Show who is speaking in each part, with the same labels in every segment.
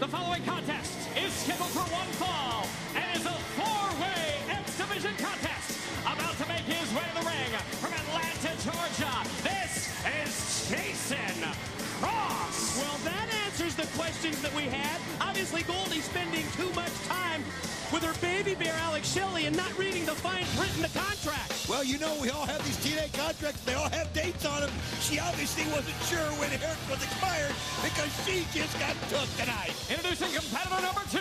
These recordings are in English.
Speaker 1: The following contest is scheduled for one fall and is a four-way X Division contest. About to make his way to the ring from Atlanta, Georgia, this is Jason Cross.
Speaker 2: Well, that answers the questions that we had. Obviously, Goldie's spending too much time with her baby bear, Alex Shelley, and not reading the fine print in the contract.
Speaker 3: Well, you know, we all have these TNA contracts. They all have dates on them. She obviously wasn't sure when hers was expired because she just got took tonight.
Speaker 1: Introducing competitor number 2,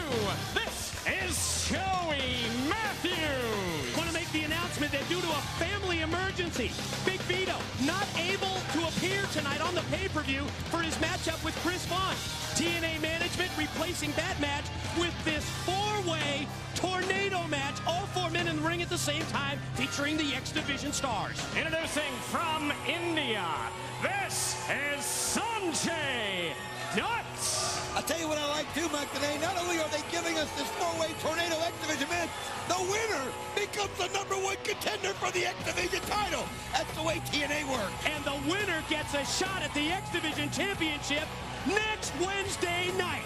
Speaker 1: this is Joey Matthews.
Speaker 2: Want to make the announcement that due to a family emergency, Big Vito not able to appear tonight on the pay-per-view for his matchup with Chris Vaughn. TNA management replacing that match with this four-way tornado match, all 4 men in the ring at the same time, featuring the X Division stars.
Speaker 1: Introducing from India, this is Sonjay Dutt.
Speaker 3: I'll tell you what I like too, Mike, today. Not only are they giving us this four-way tornado X Division match, the winner becomes the #1 contender for the X Division title. That's the way TNA works.
Speaker 2: And the winner gets a shot at the X Division Championship next Wednesday night.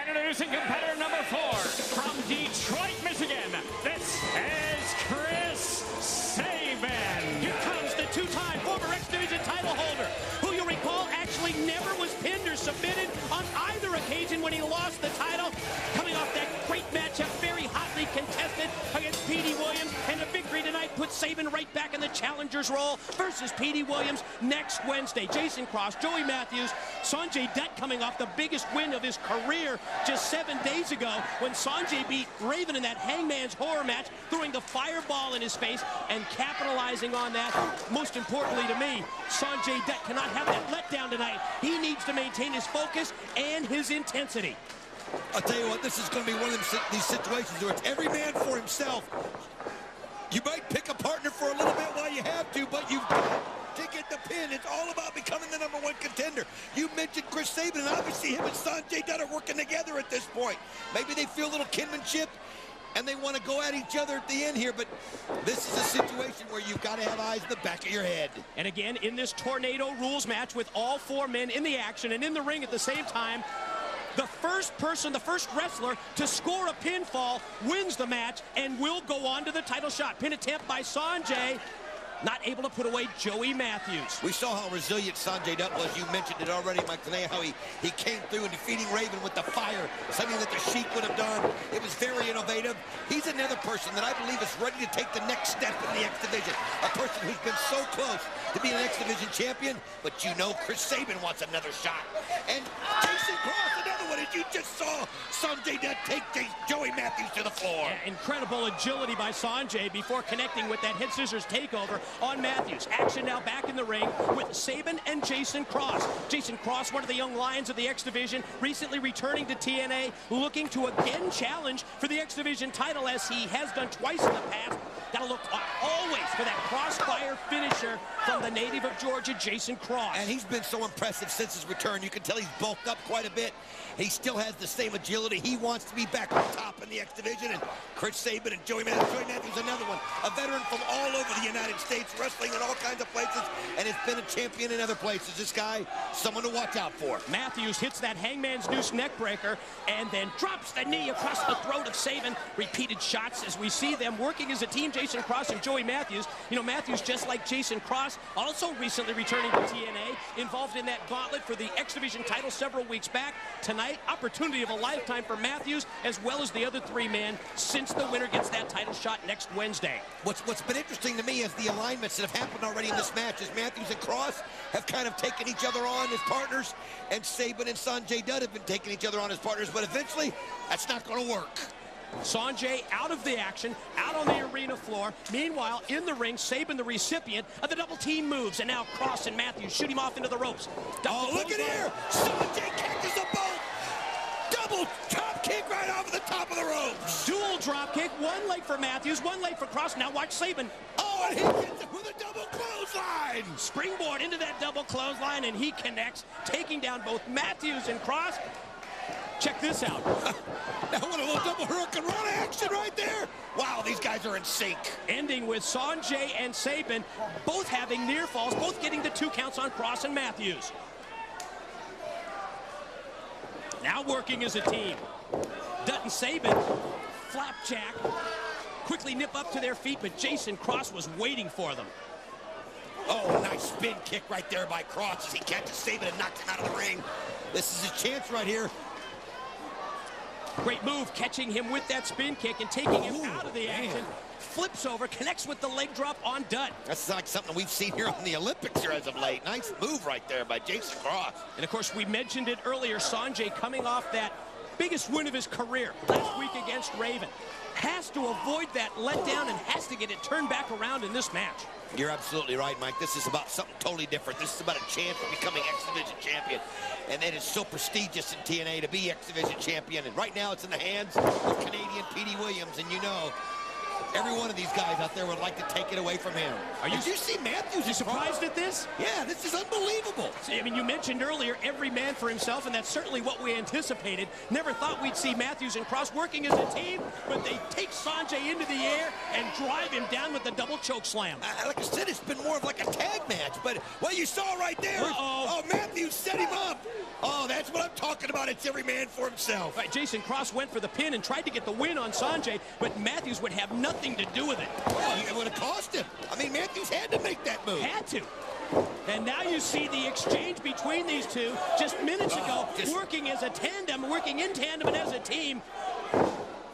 Speaker 1: Introducing competitor number 4 from Detroit, Michigan, this is Chris Sabin.
Speaker 2: Here comes the two-time former X Division title holder, who you'll recall actually never was pinned or submitted on either occasion when he lost the title. Coming off that great matchup, very hotly contested against Petey Williams, and the victory tonight puts Sabin right back in the challenger's role versus Petey Williams next Wednesday. Jason Cross, Joey Matthews, Sonjay Dutt coming off the biggest win of his career just 7 days ago when Sonjay beat Raven in that Hangman's Horror match, throwing the fireball in his face and capitalizing on that. Most importantly to me, Sonjay Dutt cannot have that letdown tonight. He needs to maintain his focus and his intensity.
Speaker 3: I'll tell you what, this is going to be one of these situations where it's every man for himself. You might pick a partner for a little bit while you have to, but you've got to get the pin. It's all about becoming the #1 contender. You mentioned Chris Sabin, and obviously him and Sonjay Dutt are working together at this point. Maybe they feel a little kinship, and they want to go at each other at the end here, but this is a situation where you've got to have eyes in the back of your head.
Speaker 2: And again, in this tornado rules match with all 4 men in the action and in the ring at the same time, the first person, the first wrestler to score a pinfall wins the match and will go on to the title shot. Pin attempt by Sonjay. Not able to put away Joey Matthews.
Speaker 3: We saw how resilient Sonjay Dutt was. You mentioned it already, Mike, today, how he came through and defeating Raven with the fire, something that the Sheik would have done. It was very innovative. He's another person that I believe is ready to take the next step in the X Division. A person who's been so close to being an X Division champion, but you know Chris Sabin wants another shot. And Jason Cross, another one, as you just saw Sonjay Dutt take Joey Matthews to the floor.
Speaker 2: Yeah, incredible agility by Sonjay before connecting with that head scissors takeover on Matthews. Action now back in the ring with Sabin and Jason Cross. Jason Cross, one of the young lions of the X Division, recently returning to TNA, looking to again challenge for the X Division title as he has done twice in the past. Got to look always for that crossfire finisher from the native of Georgia, Jason Cross.
Speaker 3: And he's been so impressive since his return. You can tell he's bulked up quite a bit. He still has the same agility. He wants to be back on top in the X Division. And Chris Sabin and Joey Matthews. Joey Matthews, another one. A veteran from all over the United States, wrestling in all kinds of places, and has been a champion in other places. This guy, someone to watch out for.
Speaker 2: Matthews hits that Hangman's Noose neckbreaker and then drops the knee across the throat of Sabin. Repeated shots as we see them working as a team, Jason Cross and Joey Matthews. You know, Matthews, just like Jason Cross, also recently returning to TNA, involved in that gauntlet for the X Division title several weeks back. Tonight, opportunity of a lifetime for Matthews as well as the other 3 men since the winner gets that title shot next Wednesday.
Speaker 3: What's been interesting to me is the alignments that have happened already in this match is Matthews and Cross have kind of taken each other on as partners, and Sabin and Sonjay Dutt have been taking each other on as partners, but eventually that's not going to work.
Speaker 2: Sonjay out of the action, out on the arena floor. Meanwhile, in the ring, Sabin the recipient of the double team moves, and now Cross and Matthews shoot him off into the ropes.
Speaker 3: Oh, look at here! Sonjay catches the boat! Double drop kick right over the top of the ropes!
Speaker 2: Dual drop kick, one leg for Matthews, one leg for Cross. Now watch Sabin.
Speaker 3: Oh, and he hits it with a double clothesline!
Speaker 2: Springboard into that double clothesline, and he connects, taking down both Matthews and Cross. Check this out.
Speaker 3: Now what a little double hurricane run action right there. Wow, these guys are in sync.
Speaker 2: Ending with Sonjay and Sabin both having near falls, both getting the 2 counts on Cross and Matthews. Now working as a team. Dutt and Sabin, flapjack, quickly nip up to their feet, but Jason Cross was waiting for them.
Speaker 3: Oh, nice spin kick right there by Cross as he catches Sabin and knocks him out of the ring. This is his chance right here.
Speaker 2: Great move, catching him with that spin kick and taking him out of the action. Flips over, connects with the leg drop on Dutt.
Speaker 3: That's like something we've seen here on the Olympics here as of late. Nice move right there by Jason Cross.
Speaker 2: And of course, we mentioned it earlier, Sonjay coming off that biggest win of his career last week against Raven. Has to avoid that letdown and has to get it turned back around in this match.
Speaker 3: You're absolutely right, Mike. This is about something totally different. This is about a chance of becoming X Division champion. And it is so prestigious in TNA to be X Division champion. And right now it's in the hands of Canadian Petey Williams. And you know, every one of these guys out there would like to take it away from him. Did you see Matthews?
Speaker 2: Are you surprised at this?
Speaker 3: Yeah, this is unbelievable.
Speaker 2: See, I mean, you mentioned earlier, every man for himself, and that's certainly what we anticipated. Never thought we'd see Matthews and Cross working as a team, but they take Sonjay into the air and drive him down with the double choke slam.
Speaker 3: Like I said, it's been more of like a tag match, but what you saw right there, oh, Matthews set him up. Oh, that's what I'm talking about. It's every man for himself.
Speaker 2: Right, Jason Cross went for the pin and tried to get the win on Sonjay, but Matthews would have nothing to do with it.
Speaker 3: Well, it would have cost him. I mean, Matthews had to make that move.
Speaker 2: Had to. And now you see the exchange between these two just minutes ago, working as a tandem, working in tandem and as a team.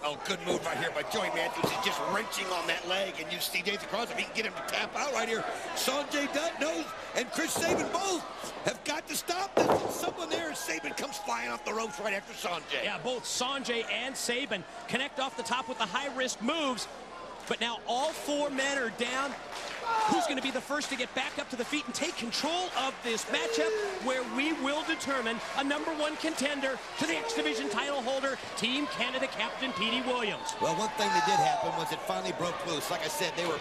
Speaker 3: Oh, good move right here by Joey Matthews. He's just wrenching on that leg, and you see Jason Cross, if he can get him to tap out right here. Sonjay Dutt knows, and Chris Sabin both have got to stop this. And someone there, and Sabin comes flying off the ropes right after Sonjay.
Speaker 2: Yeah, both Sonjay and Sabin connect off the top with the high-risk moves. But now all four men are down. Who's going to be the first to get back up to the feet and take control of this matchup where we will determine a #1 contender to the X Division title holder, Team Canada Captain Petey Williams.
Speaker 3: Well, one thing that did happen was it finally broke loose. Like I said, they were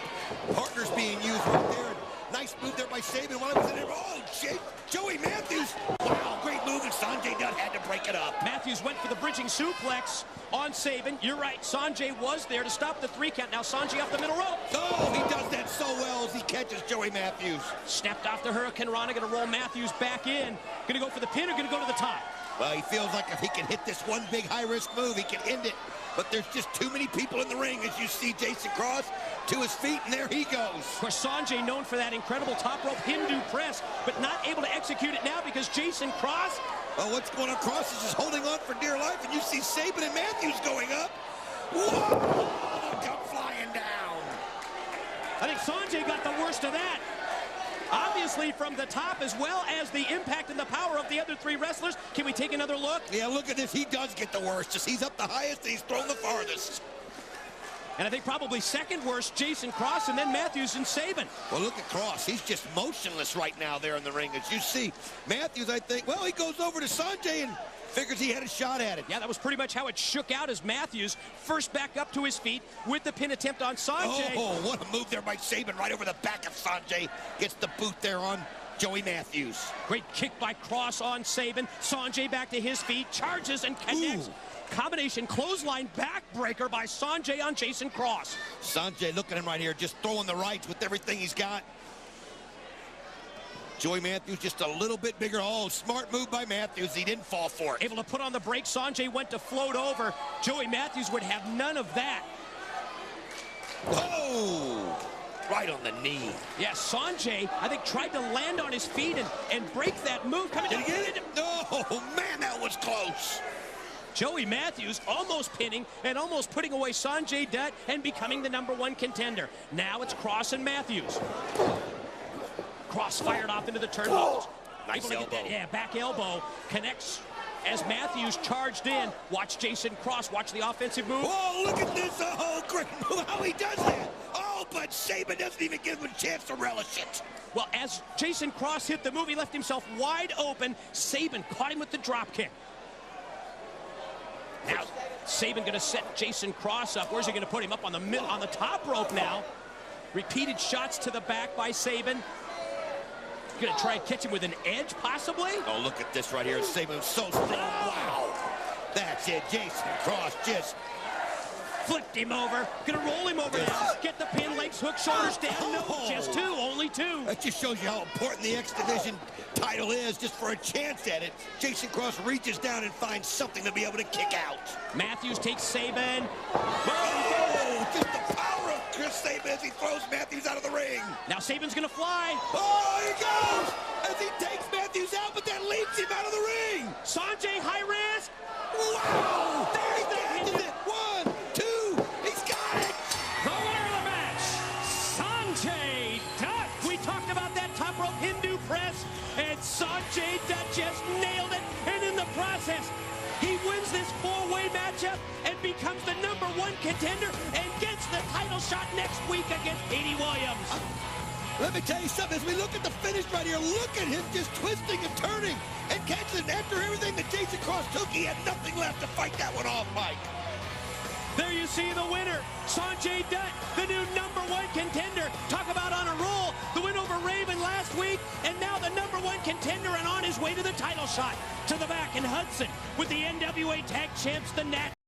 Speaker 3: partners being used right there. Nice move there by Sabin while it was in there. Oh, shit. Joey Matthews. Wow, great move, and Sonjay Dutt had to break it up.
Speaker 2: Matthews went for the bridging suplex on Sabin. You're right, Sonjay was there to stop the 3 count. Now Sonjay off the middle rope.
Speaker 3: Oh, he does that so well as he catches Joey Matthews.
Speaker 2: Snapped off the Hurricane Rana, gonna roll Matthews back in. Gonna go for the pin or gonna go to the top?
Speaker 3: Well, he feels like if he can hit this one big high-risk move, he can end it. But there's just too many people in the ring as you see Jason Cross to his feet, and there he goes.
Speaker 2: Of course, Sonjay known for that incredible top rope Hindu press, but not able to execute it now because Jason Cross.
Speaker 3: Oh, what's going on? Cross is just holding on for dear life, and you see Sabin and Matthews going up. Whoa! Come flying down.
Speaker 2: I think Sonjay got the worst of that. Obviously from the top, as well as the impact and the power of the other 3 wrestlers. Can we take another look?
Speaker 3: Yeah, look at this. He does get the worst. Just he's up the highest and he's thrown the farthest.
Speaker 2: And I think probably second worst, Jason Cross, and then Matthews and Sabin.
Speaker 3: Well, look at Cross. He's just motionless right now there in the ring. As you see, Matthews, I think, well, he goes over to Sonjay and figures he had a shot at it.
Speaker 2: Yeah, that was pretty much how it shook out as Matthews first back up to his feet with the pin attempt on Sonjay.
Speaker 3: Oh, what a move there by Sabin right over the back of Sonjay. Gets the boot there on Joey Matthews.
Speaker 2: Great kick by Cross on Sabin. Sonjay back to his feet, charges and connects. Ooh. Combination clothesline backbreaker by Sonjay on Jason Cross.
Speaker 3: Sonjay, look at him right here, just throwing the rights with everything he's got. Joey Matthews just a little bit bigger. Oh, smart move by Matthews. He didn't fall for it.
Speaker 2: Able to put on the brakes. Sonjay went to float over. Joey Matthews would have none of that.
Speaker 3: Oh, right on the knee.
Speaker 2: Yeah, Sonjay, I think, tried to land on his feet and break that move.
Speaker 3: Did he get it? No, man, that was close.
Speaker 2: Joey Matthews almost pinning and almost putting away Sonjay Dutt and becoming the #1 contender. Now it's Cross and Matthews. Cross fired off into the turnbuckles.
Speaker 3: Nice elbow.
Speaker 2: Yeah, back elbow. Connects as Matthews charged in. Watch Jason Cross. Watch the offensive move.
Speaker 3: Oh, look at this. Oh, great move. How he does that. Oh, but Sabin doesn't even give him a chance to relish it.
Speaker 2: Well, as Jason Cross hit the move, he left himself wide open. Sabin caught him with the drop kick. Now, Sabin going to set Jason Cross up. Where's he going to put him? Up on the top rope now. Repeated shots to the back by Sabin. Going to try and catch him with an edge, possibly?
Speaker 3: Oh, look at this right here. Sabin's so strong. Wow. That's it. Jason Cross just
Speaker 2: Flipped him over. Gonna roll him over now. Get the pin, legs, hook, shoulders down. No, just two, only two.
Speaker 3: That just shows you how important the X Division title is. Just for a chance at it, Jason Cross reaches down and finds something to be able to kick out.
Speaker 2: Matthews takes Sabin.
Speaker 3: Oh, just the power of Chris Sabin as he throws Matthews out of the ring.
Speaker 2: Now Sabin's gonna fly.
Speaker 3: Oh, here he goes as he takes Matthews out, but that leaps him out of the ring.
Speaker 2: Sonjay, high risk.
Speaker 3: Wow! There he catches it. 1, 2. He's got it.
Speaker 1: The winner of the match, Sonjay Dutt.
Speaker 2: We talked about that top rope Hindu press, and Sonjay Dutt just nailed it. And in the process, he wins this four-way matchup and becomes the #1 contender and gets the title shot next week against Petey Williams.
Speaker 3: Let me tell you something. As we look at the finish right here, look at him just twisting and turning and catching. After everything that Jason Cross took, he had nothing left to fight that one off, Mike.
Speaker 2: There you see the winner, Sonjay Dutt, the new #1 contender. Talk about on a roll. The win over Raven last week, and now the #1 contender and on his way to the title shot. To the back in Hudson with the NWA Tag Champs, the Nat.